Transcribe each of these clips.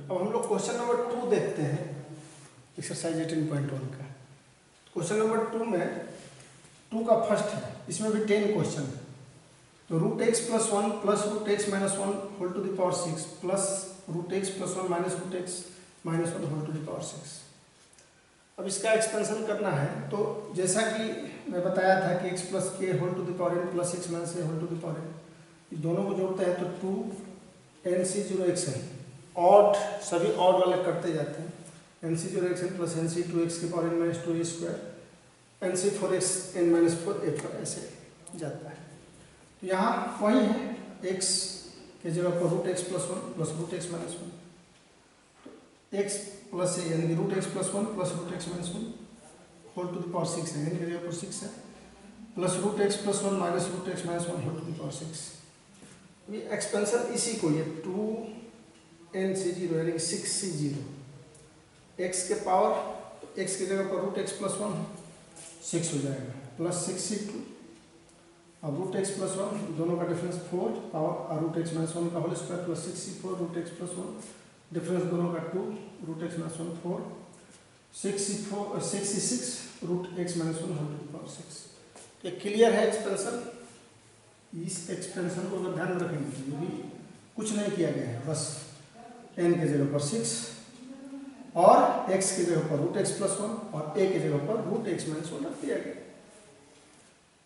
अब हम लोग क्वेश्चन नंबर 2 देखते हैं, एक्सरसाइज 18.1 का। क्वेश्चन नंबर 2 में 2 का फर्स्ट है, इसमें भी 10 क्वेश्चन है। तो root x plus 1 plus root x minus 1 whole to the power 6 plus root x plus 1 minus root x minus 1 whole to the power 6। अब इसका एक्सपेंशन करना है, तो जैसा कि मैं बताया था कि x प्लस के whole to the power n plus x minus a whole to the power n, दोनों को जोड़ते हैं तो 2nc0x है। ऑड सभी ऑड वाले करते जाते हैं, nc0xn प्लस nc2x के power n minus 2a square nc4xn minus 4a ऐसे जाता है। तो यहाँ वही है, x के जगह पर root x plus 1 plus root x minus 1, तो x प्लस ए यानी कि root x plus 1 plus root x minus 1 whole to the power 6 है, यानी कि जगह पर 6 है, plus root x plus 1 minus root x minus 1 whole to the power 6। ये एक्सपेंशन इसी को, ये 2nc0 यानी कि 6c0 x के पावर x की जगह पर रूट एक्स प्लस 1 6 हो जाएगा, प्लस 6c2 अब रूट एक्स प्लस 1 दोनों का difference 4 power root x minus 1 का whole square plus 6c4 root x plus 1 difference दोनों का 2 root x minus 1 4 6c6 root x minus 1 whole to the power 6। ये clear है एक्सपेंशन। इस expansion को अगर ध्यान में रखेंगे तो ये भी कुछ नहीं किया गया है, बस n के जगह पर 6 और x की जगह पर रूट एक्स प्लस 1 और a की जगह पर रूट एक्स माइनस 1 रख दिया गया।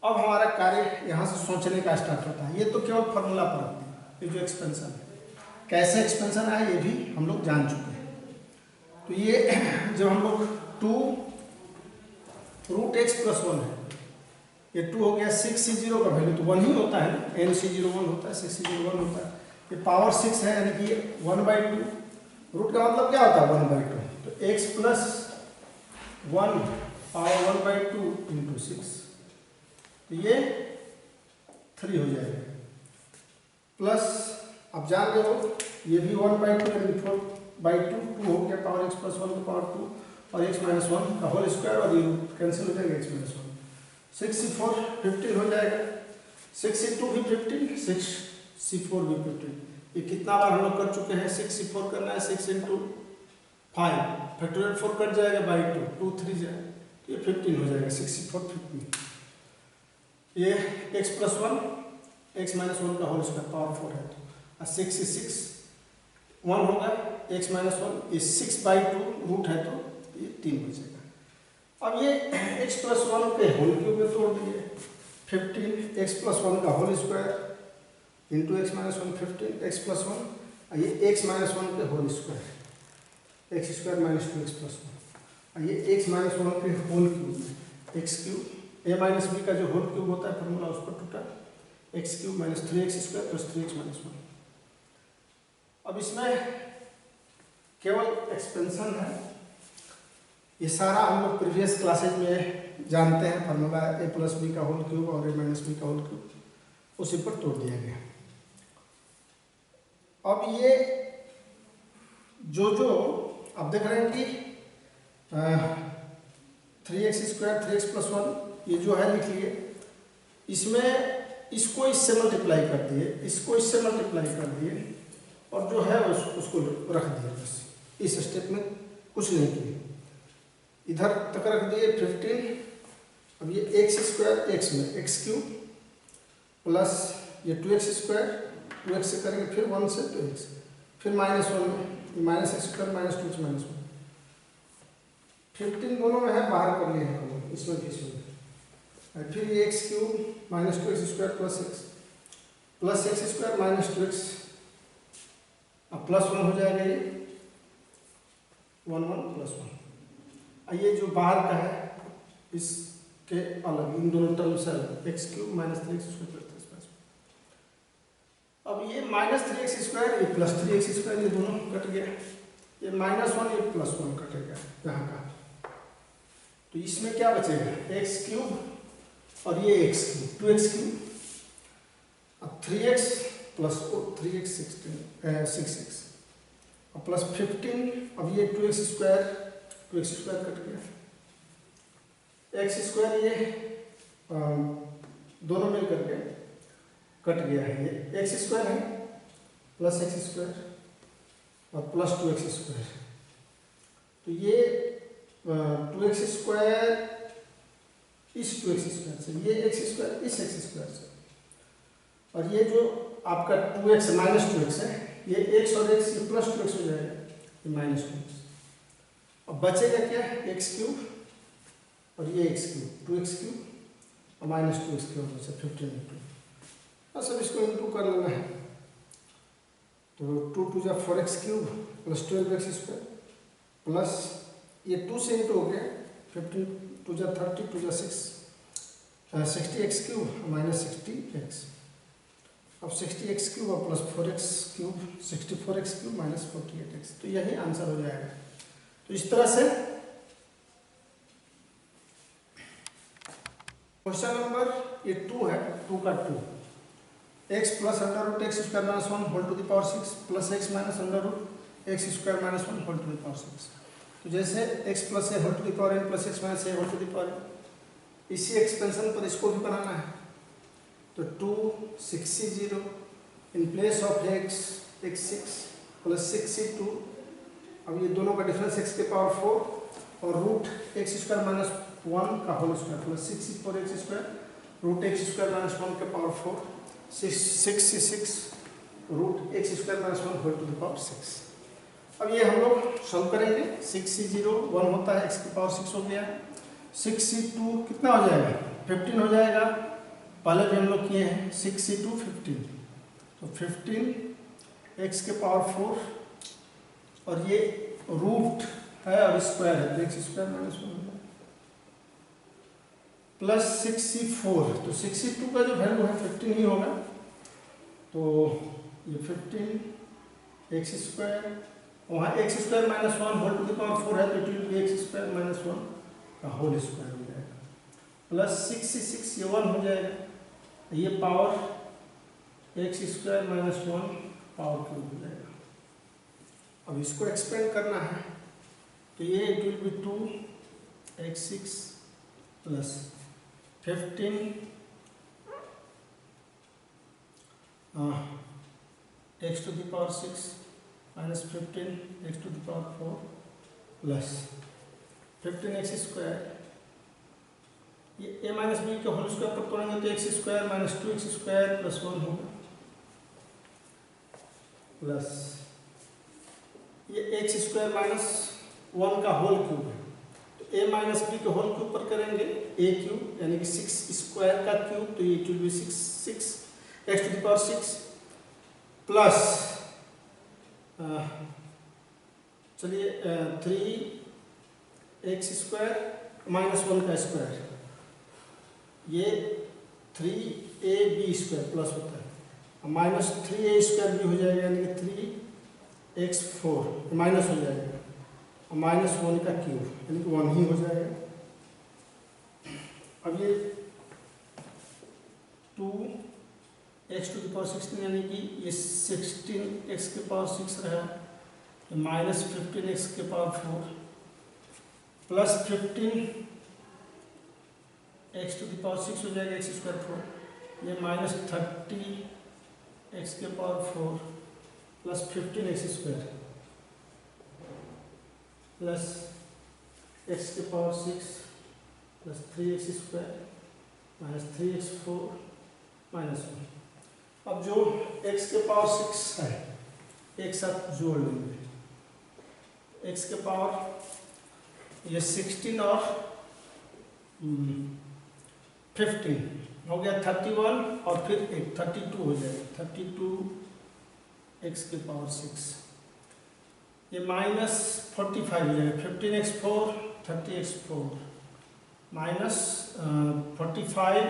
अब हमारा कार्य यहाँ से सोचने का स्टार्ट होता है। ये तो केवल फॉर्मूला पर होती है, ये जो एक्सपेंशन है, कैसे एक्सपेंशन है ये भी हम लोग जान चुके हैं। तो ये जब हम लोग 2 रूट एक्स प्लस 1 है, ये 2 हो गया, 6c0 का वैल्यू तो 1 ही होता है, nc0 1 होता है, 6c0 1 होता है, ये पावर 6 है यानी कि 1/2, रूट का मतलब क्या होता है 1/2, तो x प्लस 1 पावर 1/2 इंटू 6, तो ये 3 हो जाएगा, प्लस अब जान रहे हो ये भी 1/2 यानी 4/2 2 हो गया, पावर x प्लस 1 का पावर 2 और x माइनस 1 का होल स्क्वायर और ये कैंसिल हो जाएगा, x माइनस 1 6c4 15 हो जाएगा, 6c2 भी 15 6c4 भी 15। ये कितना बार हम लोग कर चुके हैं, 6c4 करना है 6 इंटू 5 फैक्टोरियल 4 कट जाएगा बाई 2 2 3 जाएगा, तो ये 15 हो जाएगा, 6c4 15। ये x प्लस 1 x माइनस 1 का होल स्क्वायर पावर 4 है, तो 6 1 होगा, x माइनस 1 ये 6/2 रूट है तो ये 3 हो जाएगा। अब ये x प्लस 1 के होल क्यूब में तोड़ दिए, 15 x प्लस 1 का whole square into x minus 1 15 x plus 1, ये x माइनस 1 के whole square x square minus 2x plus 1, ये x माइनस 1 के होल क्यूब में x cube a minus b का जो होल क्यूब होता है फॉर्मूला उस पर टूटा, x cube minus 3x square plus 3x minus 1। अब इसमें केवल एक्सपेंशन है, ये सारा हम लोग प्रीवियस क्लासेज में जानते हैं, फॉर्मूला a प्लस बी का होल क्यूब और a माइनस बी का होल क्यूब, उसी पर तोड़ दिया गया। अब ये जो अब देख रहे हैं कि 3x स्क्वायर 3x प्लस 1 ये जो है लिख लिए, इसमें इसको इससे मल्टीप्लाई कर दिए, इसको इससे मल्टीप्लाई कर दिए और जो है उसको रख दिया, बस इस स्टेप में कुछ नहीं किए, इधर तक रख दिए 15। अब ये x स्क्वायर x में x क्यूब प्लस ये 2x स्क्वायर 2x से करेंगे, फिर 1 से 2x, फिर माइनस 1 में minus x square minus 2x minus 1, 15 दोनों में है, बाहर कर लिए हैं इसमें भी इसमें, फिर ये x cube minus 2x square plus x square minus 2x, अब प्लस 1 हो जाएगा, ये 1 1 प्लस 1। ये जो बाहर का है इसके अलग, इन दोनों टर्म से अलग, x cube minus 3x square plus 3x। अब ये माइनस 3x स्क्वायर ये प्लस 3x स्क्वायर ये दोनों कट गया, ये माइनस 1 ये प्लस 1 कटेगा यहाँ का, तो इसमें क्या बचेगा, एक्स क्यूब और ये x क्यूब 2x क्यूब, अब 3x प्लस 3x 6x और प्लस 15, अब ये 2x स्क्वायर कट गया, x स्क्वायर ये दोनों मिल करके कट गया है, ये x स्क्वायर है प्लस एक्स स्क्वायर और प्लस 2x²। तो ये 2x² इस 2x² से, ये x² इस x² से, और ये जो आपका 2x माइनस 2x है, ये x और x ये प्लस 2x हो जाएगा, ये माइनस 2x। अब बचेगा क्या, x³ और ये x³ 2x³ और माइनस 2x³ होगा से 15 और सब इसको इंटू कर लेना है। तो 2 2 जा 4x³ प्लस 12x² प्लस ये 2 से इंटू हो गया 15 2 जा 30 2 जा 6 60x³ माइनस 60x। अब 60x³ और plus 4x³ 64x³ minus 48x। तो यही आंसर हो जाएगा। तो इस तरह से क्वेश्चन नंबर ये 2 है, 2 का 2 x plus under root x² minus 1 whole to the power 6 plus x minus under root x² minus 1 whole to the power 6। तो जैसे x plus a whole to the power n plus x minus a whole to the power n, इसी expansion पर इसको भी बनाना है। तो 2 6c0 in place of x6 plus 6c2। अब ये दोनों का डिफरेंस x के पावर 4 और रूट x² माइनस 1 का whole square plus 6c4x² root x² minus 1 के power 4 6c6 root x² minus 1 whole to the power 6। अब ये हम लोग सॉल्व करेंगे। 6c0 1 होता है, x की पावर 6 हो गया। 6c2 कितना हो जाएगा, 15 हो जाएगा। पहले भी हम लोग किए हैं 6c2 15, तो 15 x के पावर 4 और ये रूट है और स्क्वायर है तो x² माइनस 1 प्लस 6c4। तो 6c2 का जो वैल्यू है 15 ही होगा। तो ये 15 x², वहाँ x² minus 1 whole to the power 4 है तो it will be x² minus 1 का होल स्क्वायर हो जाएगा प्लस 6c6 ये 1 हो जाएगा। ये power x² minus 1 power cube हो जाएगा। अब इसको एक्सपेंड करना है तो ये it will be 2x6 plus 15 x to the power 6 minus 15 x to the power 4 plus 15x²। ये a माइनस बी के होल स्क्वायर पर तोड़ेंगे तो x² माइनस 2x² प्लस 1 होगा प्लस ये x² माइनस 1 का होल क्यूब है तो a माइनस बी के होल क्यूब पर करेंगे a³ यानी कि 6² का क्यूब, तो ये will be 6 x to the power 6 plus चलिए 3x² माइनस 1 का स्क्वायर, ये 3ab² प्लस होता है माइनस 3a² भी हो जाएगा यानी कि 3x4 माइनस हो जाएगा और माइनस 1 का क्यूब यानी कि 1 ही हो जाएगा। अब ये 2x to the power 16 यानी कि ये 16x के पावर 6 रहा माइनस 15x के power 4 plus 15 x to the power 6 हो जाएगा x² 4, ये माइनस 30 x के power 4 plus 15x² plus x के power 6 plus 3x² minus 3x4 minus 1। अब जो x के पावर 6 है एक साथ जोड़ लेंगे। x के पावर ये 16 और 15 हो गया 31 और फिर 32 हो जाएगा 32 x के पावर 6, ये माइनस 45 हो जाएगा 15x4 30x4 minus 45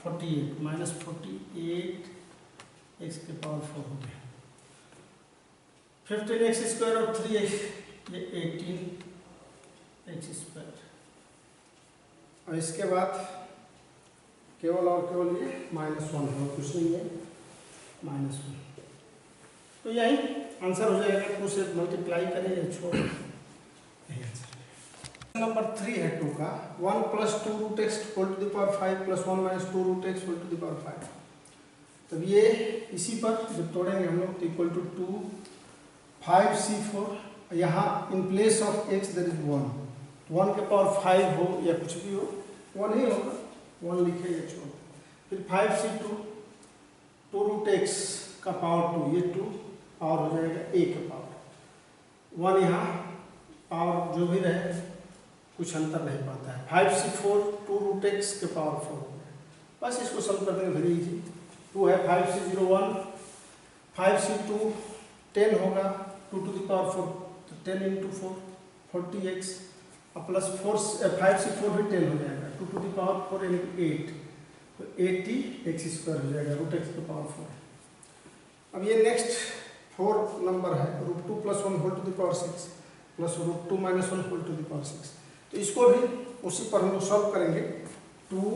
48 minus 48 x के पावर 4 हो गया 15x² और 3x ये 18x²। और इसके बाद केवल और केवल ये -1 है, कुछ नहीं है -1। तो यही आंसर हो जाएगा। 2 से मल्टीप्लाई करें छोड़ नंबर 3 है 2 का 1 plus 2 root x whole to the power 5 plus 1 minus 2 root x whole to the power 5। तब ये इसी पर जब तोड़ेंगे हम लोग तो इक्वल टू 2 5c4, यहाँ in place of x there is 1, 1 के पावर 5 हो या कुछ भी हो, 1 ही होगा, 1 लिखे या छोड़। फिर 5c2, 2 रूट x का पावर 2, ये 2 पावर हो जाएगा a के पावर 1, यहाँ पावर जो भी रहे कुछ अंतर नहीं पाता है। 5c4, 2 रूट x के पावर 4 हो गया। बस इसको सॉल्व कर देंगे, वेरी इजी। 2 है 5c01, 5c2 10 होगा, 2 टू द पावर 4, तो 10 इंटू 4 40x, और प्लस 5c4 भी 10 हो जाएगा, 2 टू द पावर 4 यानी 8, तो 80x² हो जाएगा, रूट x के पावर 4। अब ये नेक्स्ट 4 नंबर है, √2 + 1 whole to the power 6 plus √2 - 1 whole to the power 6। तो इसको भी उसी पर हम लोग सॉल्व करेंगे। 2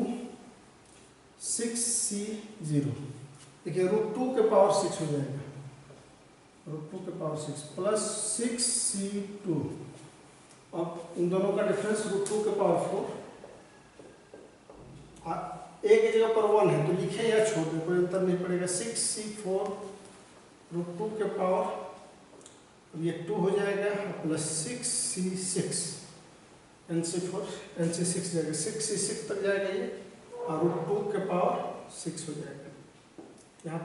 6c0, देखिए √2 के पावर 6 हो जाएगा, √2 के पावर 6 प्लस 6c2, अब इन दोनों का डिफरेंस √2 के पावर 4, एक की जगह पर 1 है तो लिखे या छोड़ दें, कोई अंतर नहीं पड़ेगा। 6c4 √2 के पावर, अब ये 2 हो जाएगा, प्लस 6c6, NC4 NC6 जाएगा, 6c6 तक जाएगा ये, और √2 के पावर 6 हो जाएगा। यहाँ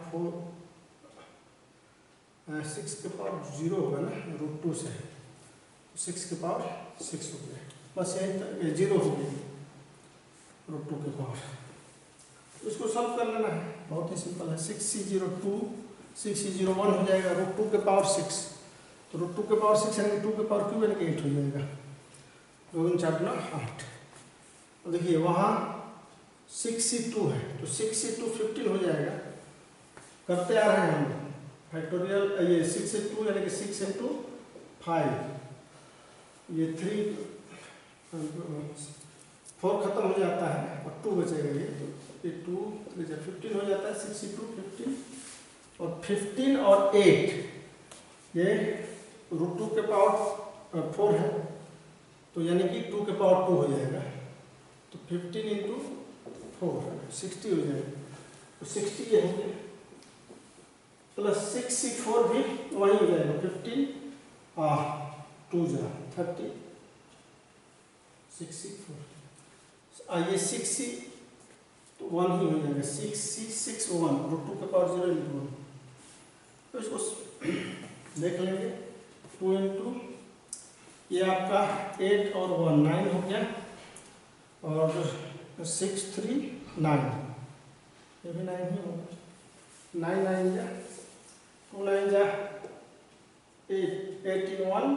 6 के पावर 0 होगा ना, √2 से 6 के पावर 6 हो गया, बस यही तक 0 हो गई √2 के पावर। इसको सॉल्व कर लेना है, बहुत ही सिंपल है। 6c02 6c01 हो जाएगा, √2 के पावर 6, तो √2 के पावर 6 यानी 2 के पावर क्यूब यानी 8 हो जाएगा, 2 × 4 = 8। तो देखिए वहाँ 6c2 है, तो 6c2 15 हो जाएगा, करते आ रहे हैं हम फैक्टोरियल। ये 6c2 यानी कि 6 × 5, ये 3 4 खत्म हो जाता है और 2 बचेगा, ये 2 3 15 हो जाता है, 6c2 15, और 15 और 8 ये √2 के पावर 4 है, तो यानी कि 2 के पावर 2 हो जाएगा, तो 15 × 4 60 हो जाएगा, तो 60 ये हो गया, प्लस 6c4 भी वही हो जाएगा, 15 2 × 30 6c4, ये 6c तो 1 ही हो जाएगा, 6c6 1, √2 के पावर 0 × 1, तो इसको देख लेंगे। 2 × ये आपका 8 और 1 9 हो गया, और 6 3 9, ये भी 9 ही होगा, 9 9 जा 2 9 जा 8, 8 × 1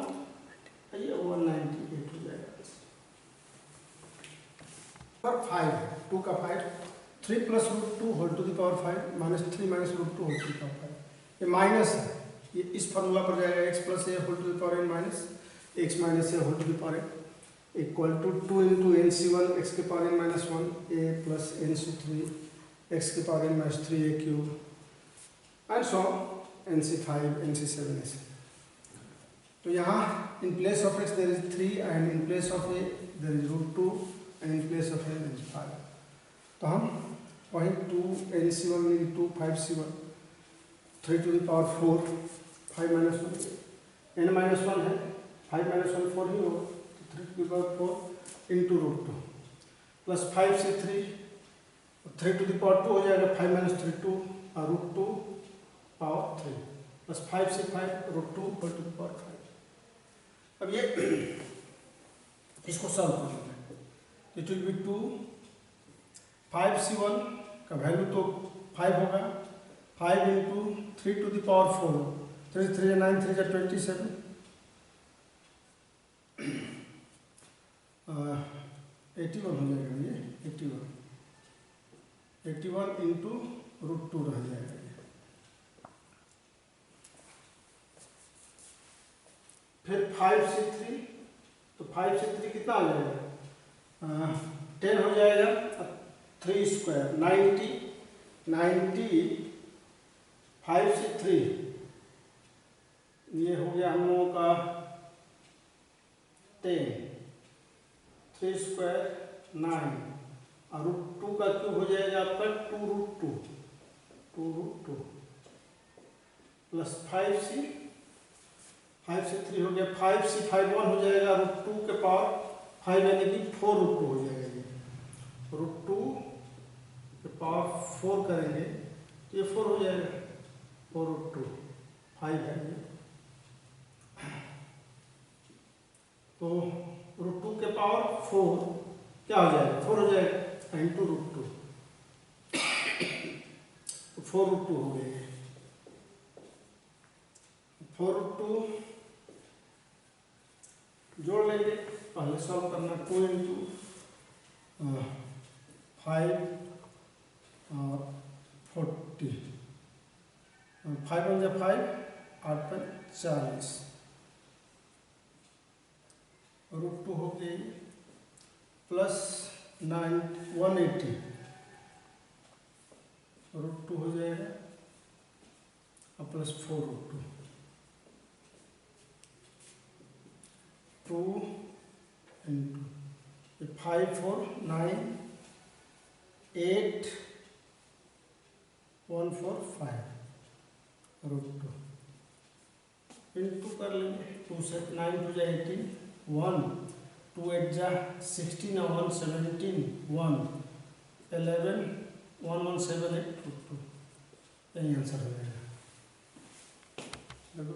ये 198 हो जाएगा। पर 5 2 का 5, 3 + √2 whole to the power 5 -3 - √2 whole to the power 5, ये माइनस है, ये इस फार्मूला पर जाएगा, x + a whole to the power n minus x - a whole to the power n equal to 2 × NC1 x के power n - 1 a plus NC3 x के power n - 3a³ and so NC5 NC7 ऐसे। तो यहाँ in place of x there is 3 and in place of a there is √2 and in place of a there is 5। तो हम वहीं 2 NC1 × 2 5c1 3 to the power 4 5 - 1 n - 1 है, 5 - 1 4 ही होगा, 3 to the power 4 into √2 plus 5c3 3 to the power 2 हो जाएगा, 5 - 3 2 और √2 power 3 plus 5c5 √2 whole to the power 5। अब ये इसको सॉल्व कर लेंगे, इट विल बी 2 5c1 का वैल्यू तो 5 होगा, 5 × 3 टू द पावर 4 3 3 9 3 27 81 हो जाएगा, ये 81 इंटू √2 रह जाएगा। फिर 5c3, तो 5c3 कितना आ जाएगा, 10 हो जाएगा, 3² 90 90 5c3 ये हो गया हम लोगों का 10 3² 9 और √2 का क्यूब हो जाएगा आपका 2 √2 प्लस 5c 5 से 3 हो गया, 5c51 हो जाएगा, √2 के पावर 5 यानी कि 4√2 हो जाएगा। ये √2 के पावर 4 करेंगे तो ये 4 हो जाएगा, 4√2 5 है ये। तो √2 के पावर 4 क्या हो जाएगा, 4 हो जाएगा इंटू √2, तो 4√2 हो गया। 4√2 जोड़ लेंगे, पहले सॉल्व करना। 2 इंटू 5 और 40, 5 × 5 8 × 40, √2 हो गई प्लस 9 180, √2 हो जाएगा और प्लस 4√2, 2 इंटू 5 4 9 8 1 4 5 √2 इंटू कर लेंगे। 2 से 9 हो जाए 18, 1 2 8 जा 16 और 1 17 1 11 1 1 7 8 2, यही आंसर हो जाएगा।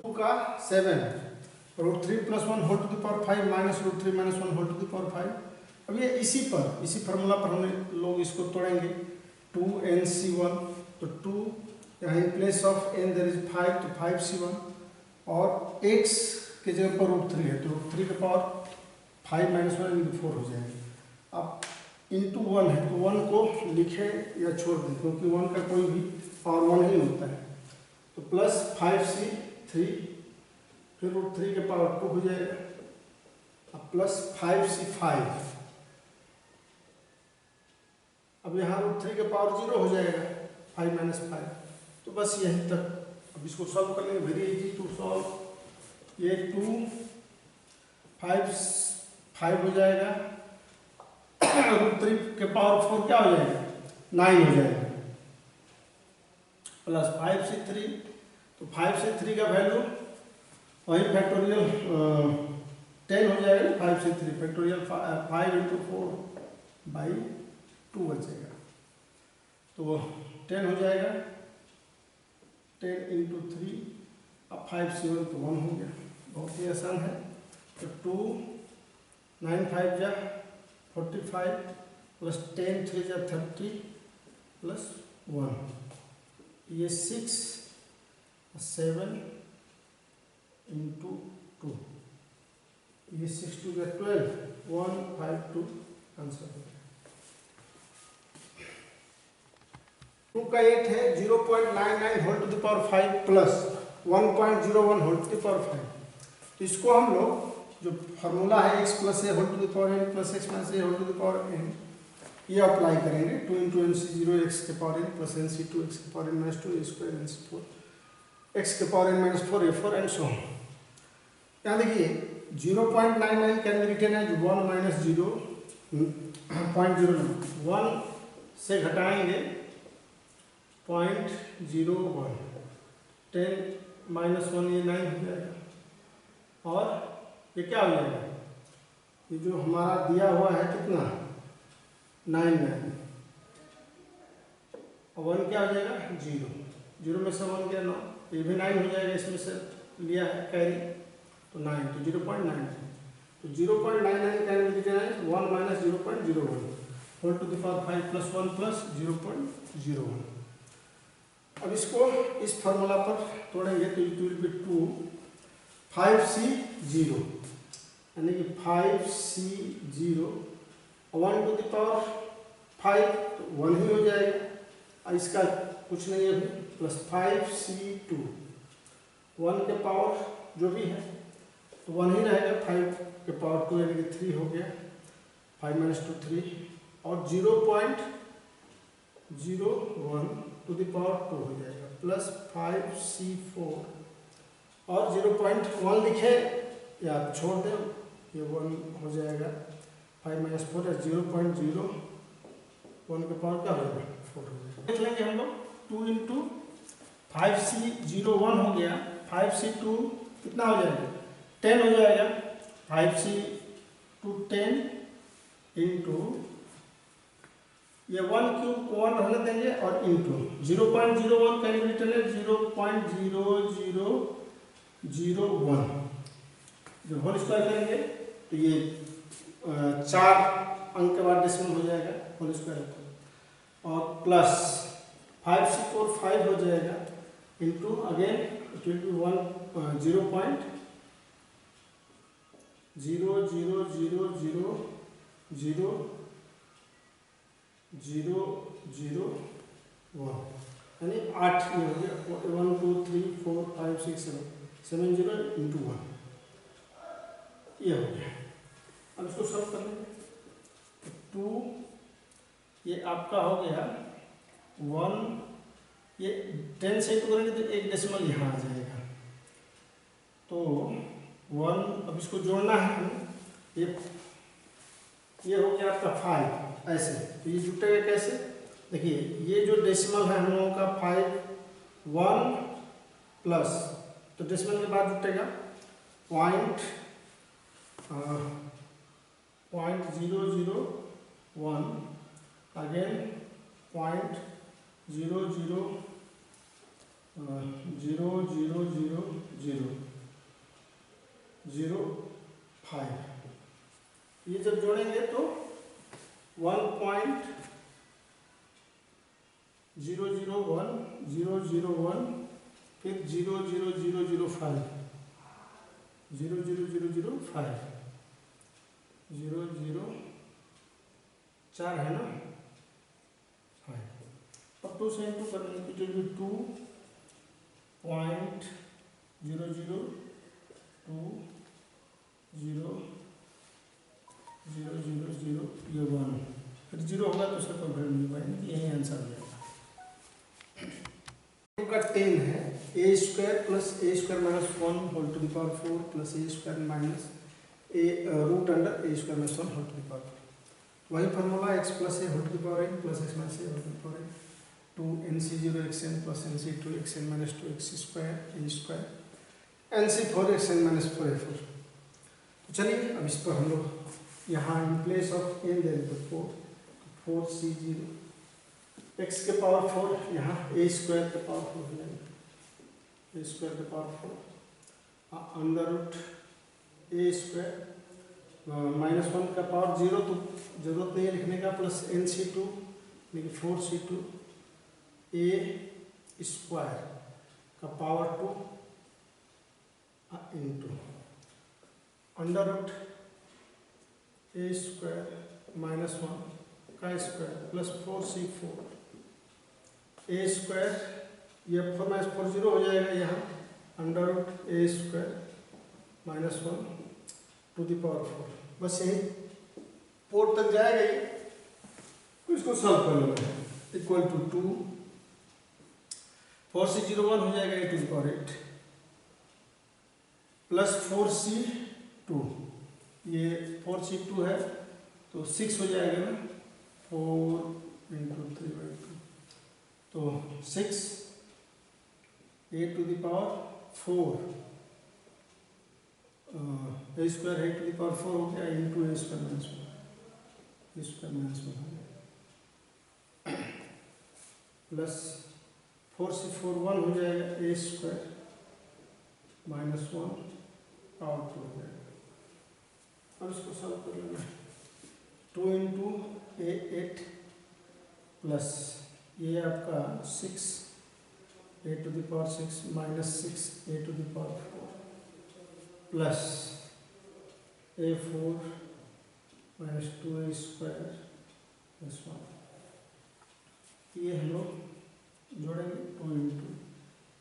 2 का 7 √3 + 1 whole to the power 5 minus √3 - 1 whole to the power 5। अब ये इसी फार्मूला पर हम लोग इसको तोड़ेंगे। 2nc1, तो 2 यहाँ in place of n there is 5, तो 5c1 और x के जगह पर √3 है, तो √3 के पावर 5 - 1 × 4 हो जाएगा। अब इंटू 1 है, तो 1 को लिखे या छोड़ दें, क्योंकि 1 का कोई भी पावर 1 ही होता है। तो प्लस 5c3, फिर √3 के पावर 2 हो जाएगा, अब प्लस 5c5। अब यहाँ √3 के पावर 0 हो जाएगा, 5 - 5, तो बस यहीं तक। अब इसको सॉल्व कर लेंगे, वेरी इजी टू सॉल्व। ये 2 5 5 हो जाएगा, √3 के पावर 4 क्या हो जाएगा, 9 हो जाएगा, प्लस 5c3, तो 5c3 का वैल्यू वही फैक्टोरियल 10 हो जाएगा, 5c3 फैक्टोरियल 5 × 4/2 बचेगा, तो वो 10 हो जाएगा, 10 × 3, अब 5c1 तो 1 हो गया, बहुत ही आसान है। तो 2 9 5 जा 45 प्लस 10 3 जा 30 प्लस 1, ये 6 7 × 2, ये 6 2 जा 12 1 5 2 आंसर हो गया। 2 का 8 है, 0.99 होल टू द पावर 5 प्लस 1.01 होल टू द पावर 5। तो इसको हम लोग जो फार्मूला है x + a whole to the power n plus x - a whole to the power n, ये अप्लाई करेंगे। 2 × nc0 x के power n plus nc2 x के power n - 2 a² nc4 x के power n - 4 a4 and so on. यहाँ देखिए 0.99 can be written as 1 - 0.01, 1 से घटाएंगे 0.01, 10 - 1 ये 9 हो जाएगा, और ये क्या हो जाएगा, ये जो हमारा दिया हुआ है कितना 9 और 1 क्या हो जाएगा 0, 0 में से 1 गया 9, ये भी 9 हो जाएगा, इसमें से लिया है कैरी, तो 9, तो 0.9, तो 0.99 can be written as 1 - 0.01 whole to the power 5 plus 1 plus 0.01। अब इसको इस फार्मूला पर तोड़ेंगे, तो इट विल बी 2 5c0, यानी कि 5c0 1 टू द पावर 5 तो 1 ही हो जाएगा, और इसका कुछ नहीं है, प्लस 5c2 1 के पावर जो भी है तो 1 ही रहेगा, 5 के पावर 2 यानी कि 3 हो गया, 5 - 2 3, और 0.01 टू द पावर 2 हो जाएगा, प्लस 5c4, और 0.1 लिखे या छोड़ दें, ये 1 हो जाएगा, 5 - 4 है, 0.01 के पावर क्या हो जाएगा 4 हो जाएगा। देख लेंगे हम लोग, 2 × 5c01 हो गया, 5c2 कितना हो जाएगा 10 हो जाएगा, 5c to 10 इंटू ये 1 क्यूब को 1 रहने देंगे और इंटू 0.01 कैलकुलेटर है 0.0001 जो होल स्क्वायर करेंगे तो ये 4 अंक के बाद डेसिमल हो जाएगा होल स्क्वायर और प्लस 5c को 5 हो जाएगा into again it will be 0.0000001 यानी 8 ये हो गया 1 2 3 4 5 6 7 7 0 इंटू 1 ये हो गया। अब इसको सॉल्व कर लेंगे। 2 ये आपका हो गया 1 ये 10 से इंटू करेंगे तो एक डेसिमल यहाँ आ जाएगा तो 1 अब इसको जोड़ना है हमें ये हो गया आपका 5 ऐसे तो ये जुटेगा कैसे देखिए ये जो डेसिमल है हम लोगों का 5 1 प्लस तो डेसिमल के बाद जुटेगा .001 अगेन .0000005 ये जब जोड़ेंगे तो 1.001001 फिर 00005 004 है ना 5 अब 2 से इंटू करने की जो 2.0020000 ये 1 फिर 0 होगा तो उसका कोई वैल्यू नहीं पाएंगे यही आंसर हो जाएगा। का 10 है a square plus a square minus 1 whole to the power 4 plus a square minus a root under a square minus 1 whole to the power 4 वही formula x plus a whole to the power n plus x minus a whole to the power n 2nc0 xn plus nc2 xn minus 2x square a square nc4 xn minus 4a4। तो चलिए अब इस पर हम लोग यहाँ in place of n दे देते 4c0 x के पावर 4 यहाँ a स्क्वायर के पावर 4 हो जाएगा a स्क्वायर के power 4 under root a square minus 1 का पावर 0 तो जरूरत नहीं है लिखने का प्लस nc2 यानी 4c2 a स्क्वायर का power 2 into under root a square minus 1 का square plus 4c4 a square ये 4 माइनस 4 0 हो जाएगा यहाँ under root a square minus 1 to the power 4 बस यही 4 तक जाएगा ये तो इसको सॉल्व कर लो इक्वल टू 2 4c01 हो जाएगा a to the power 8 plus 4c2 ये 4c2 है तो 6 हो जाएगा ना 4 इंटू 3/2 तो 6 a to the power 4 a square है टू द पावर 4 हो गया into a square minus 1 plus 4c4 1 हो जाएगा a स्क्वायर माइनस 1 पावर 2 हो जाएगा। अब इसको सॉल्व कर लेना 2 इंटू a 8 प्लस ये आपका 6 a to the power 6 minus 6 a to the power 4 plus a4 minus 2a square plus 1 ये हम लोग जोड़ेंगे 2 into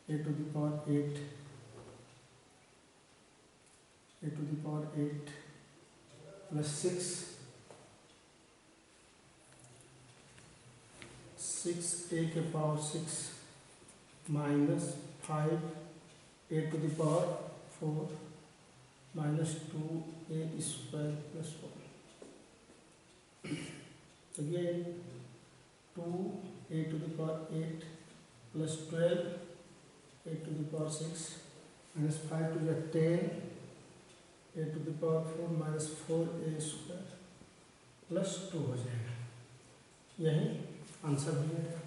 a to the power 8 a to the power 8 plus 6a के power 6 minus 5 a to the power 4 minus 2a square plus 1 again 2a to the power 8 plus 12 a to the power 6 minus 5 to the 10 a to the power 4 minus 4a² + 2 हो जाएगा। यही answer भी है।